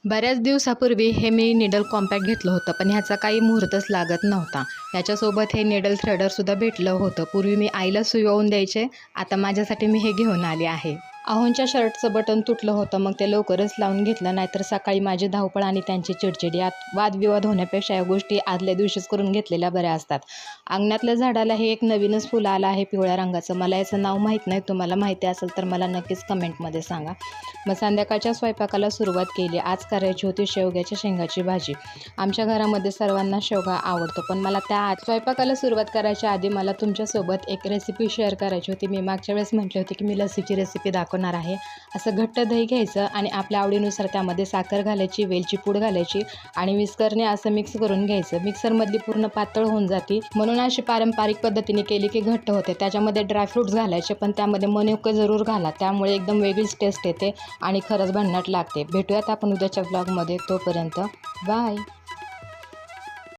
बऱ्याच दिवसापूर्वी हे मी निडल कॉम्पॅक्ट घेतलं होतं, पण ह्याचा काही मुहूर्तच लागत नव्हता. याच्यासोबत हे निडल थ्रेडरसुद्धा भेटलं होतं. पूर्वी मी आईला सुई ओवून द्यायचे, आता माझ्यासाठी मी हे घेऊन आले आहे. अहोंच्या शर्टचं बटन तुटलं होतं, मग ते लवकरच लावून घेतलं, नाहीतर सकाळी माझी धावपळ आणि त्यांची चिडचिड यात वादविवाद होण्यापेक्षा या गोष्टी आदल्या दिवशीच करून घेतलेल्या बऱ्या असतात. अंगणातल्या झाडाला हे एक नवीनच फुलं आलं आहे पिवळ्या रंगाचं. मला याचं नाव माहीत नाही, तुम्हाला माहिती असेल तर मला नक्कीच कमेंटमध्ये सांगा. मग संध्याकाळच्या स्वयंपाकाला सुरुवात केली. आज करायची होती शेवग्याच्या शेंगाची भाजी. आमच्या घरामध्ये सर्वांना शेवगा आवडतो, पण मला स्वयंपाकाला सुरुवात करायच्या आधी मला तुमच्यासोबत एक रेसिपी शेअर करायची होती. मी मागच्या वेळेस म्हटले होते की मी लस्सीची रेसिपी दाखवणार आहे. असं घट्ट दही घ्यायचं आणि आपल्या आवडीनुसार त्यामध्ये साखर घालायची, वेलची पूड घालायची आणि विस्करने असं मिक्स करून घ्यायचं. मिक्सरमधली पूर्ण पातळ होऊन जाते, म्हणून अशी पारंपरिक पद्धतीने केली की घट्ट होते. त्याच्यामध्ये ड्रायफ्रूट्स घालायचे, पण त्यामध्ये मनुके जरूर घाला, त्यामुळे एकदम वेगळीच टेस्ट येते आणि खरंच भन्नाट लागते. भेटूयात आपण उद्याच्या ब्लॉगमध्ये. तोपर्यंत बाय.